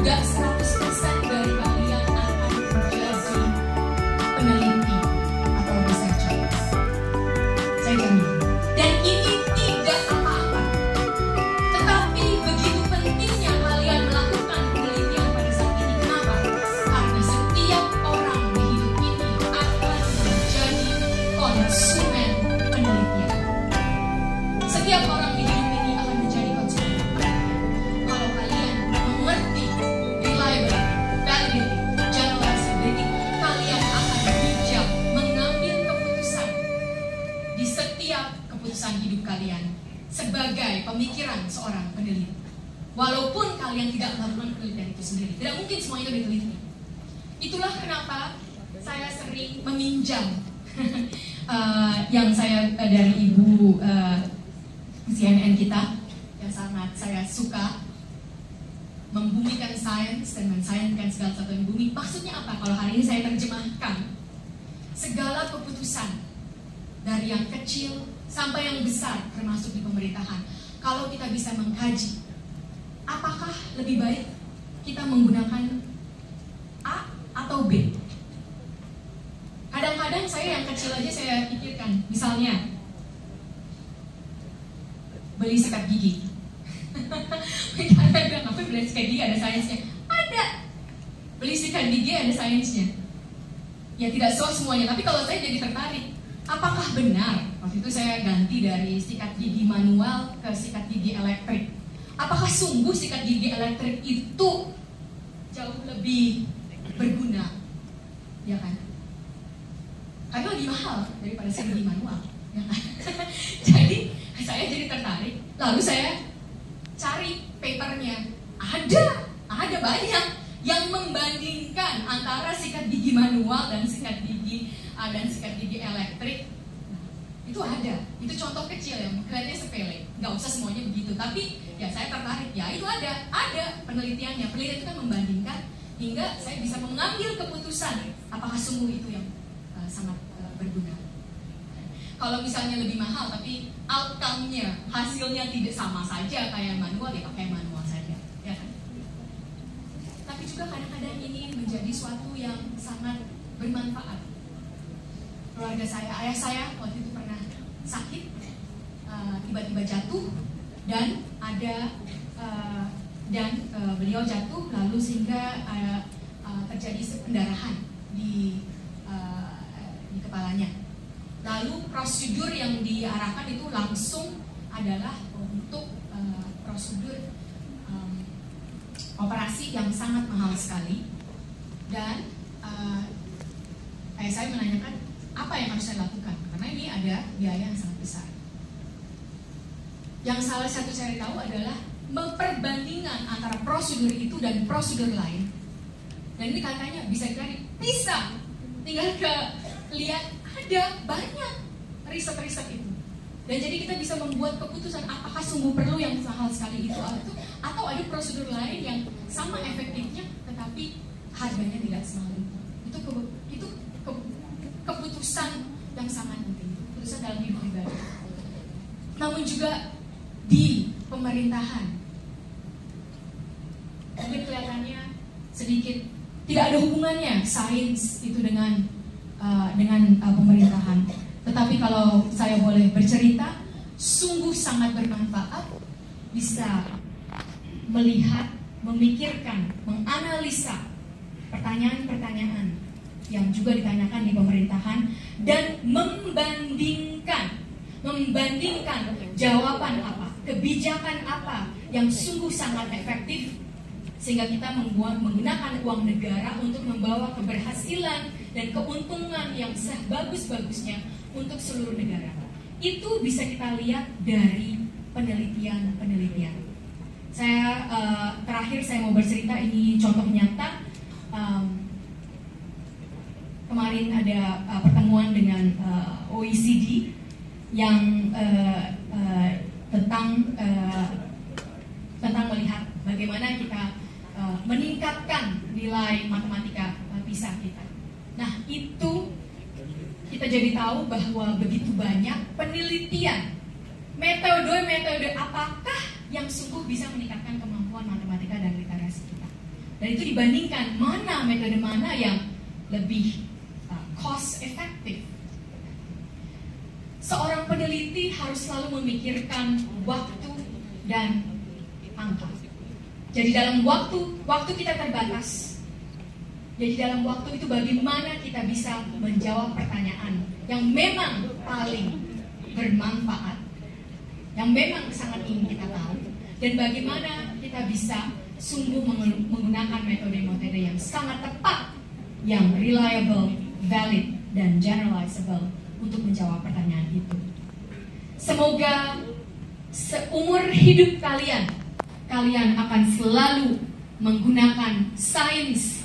Gak 100% dari kalian akan menjadi peneliti atau researcher. Saya jamin. Dan ini tidak apa-apa. Tetapi begitu pentingnya kalian melakukan penelitian pada saat ini. Kenapa? Karena setiap orang di hidup ini akan menjadi konsumen penelitian. Setiap orang di hidup ini akan menjadi konsumen penelitian. Kalau kalian mengerti reliability, validity, generalizability, kalian akan bijak mengambil keputusan di setiap keputusan hidup kalian sebagai pemikiran seorang peneliti. Walaupun kalian tidak melakukan penelitian itu sendiri, tidak mungkin semuanya itu diteliti. Itulah kenapa saya sering meminjam yang saya dari ibu CNN kita yang sangat saya suka, membumikan sains dan mensainkan segala sesuatu yang bumi. Maksudnya apa? Kalau hari ini saya terjemahkan, segala keputusan dari yang kecil sampai yang besar termasuk di pemerintahan, kalau kita bisa mengkaji apakah lebih baik kita menggunakan A atau B. Kadang-kadang saya yang kecil aja saya pikirkan, misalnya beli sikat gigi. Mereka bilang, apa beli sikat gigi ada sainsnya? Ada. Beli sikat gigi ada sainsnya. Ya tidak semuanya, tapi kalau saya jadi tertarik, apakah benar? Waktu itu saya ganti dari sikat gigi manual ke sikat gigi elektrik. Apakah sungguh sikat gigi elektrik itu jauh lebih berguna? Ya kan? Karena lebih mahal daripada sikat gigi manual. Ya kan? Jadi saya jadi tertarik, lalu saya cari papernya. Ada banyak yang membandingkan antara sikat gigi manual dan sikat gigi elektrik. Nah, itu ada. Itu contoh kecil ya, kelihatannya sepele, nggak usah semuanya begitu. Tapi ya saya tertarik, ya itu ada penelitiannya. Penelitian itu kan membandingkan hingga saya bisa mengambil keputusan apakah sungguh itu yang sangat berguna. Kalau misalnya lebih mahal tapi outcome-nya, hasilnya tidak sama saja kayak manual, ya pakai manual saja, ya kan? Tapi juga kadang-kadang ini menjadi suatu yang sangat bermanfaat. Keluarga saya, ayah saya waktu itu pernah sakit, tiba-tiba jatuh dan beliau jatuh lalu sehingga terjadi pendarahan di kepalanya. Lalu prosedur yang diarahkan itu langsung adalah untuk prosedur operasi yang sangat mahal sekali. Dan ayah saya menanyakan apa yang harus saya lakukan, karena ini ada biaya yang sangat besar. Yang salah satu saya tahu adalah memperbandingkan antara prosedur itu dan prosedur lain. Dan ini katanya bisa tinggal lihat ada banyak riset-riset itu. Dan jadi kita bisa membuat keputusan apakah sungguh perlu yang mahal sekali itu atau ada prosedur lain yang sama efektifnya tetapi harganya tidak semahal itu. Itu keputusan yang sangat penting, keputusan dalam hidup pribadi. Namun juga di pemerintahan, mungkin kelihatannya sedikit tidak ada hubungannya sains itu dengan pemerintahan. Tetapi kalau saya boleh bercerita, sungguh sangat bermanfaat bisa melihat, memikirkan, menganalisa pertanyaan-pertanyaan yang juga ditanyakan di pemerintahan dan membandingkan jawaban apa, kebijakan apa yang sungguh sangat efektif sehingga kita menggunakan uang negara untuk membawa keberhasilan dan keuntungan yang sebagus-bagusnya untuk seluruh negara. Itu bisa kita lihat dari penelitian. Saya terakhir saya mau bercerita, ini contoh nyata. Kemarin ada pertemuan dengan OECD yang tentang melihat bagaimana kita meningkatkan nilai matematika PISA kita. Nah, itu kita jadi tahu bahwa begitu banyak penelitian, metode apakah yang sungguh bisa meningkatkan kemampuan matematika dan literasi kita. Dan itu dibandingkan metode mana yang lebih cost effective. Seorang peneliti harus selalu memikirkan waktu dan angka. Jadi dalam waktu kita terbatas. Jadi dalam waktu itu bagaimana kita bisa menjawab pertanyaan yang memang paling bermanfaat, yang memang sangat ingin kita tahu, dan bagaimana kita bisa sungguh menggunakan metode-metode yang sangat tepat, yang reliable, valid, dan generalizable untuk menjawab pertanyaan itu. Semoga seumur hidup kalian akan selalu menggunakan sains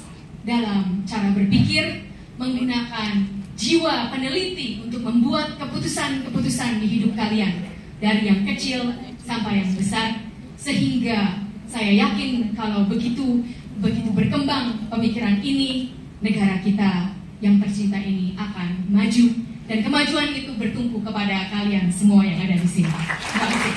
dalam cara berpikir, menggunakan jiwa peneliti untuk membuat keputusan-keputusan di hidup kalian, dari yang kecil sampai yang besar, sehingga saya yakin kalau begitu berkembang pemikiran ini, negara kita yang tercinta ini akan maju, dan kemajuan itu bertumpu kepada kalian semua yang ada di sini. Terima kasih.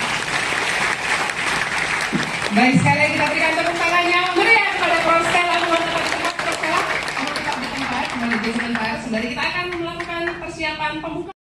Baik, sekali lagi kita berikan tepuk tangan yang meriah kepada Prof. Stella. Mohon tetap di tempat, Prof. Stella. Mohon tetap di tempat, kembali di tempat. Sembari kita akan melakukan persiapan pembukaan.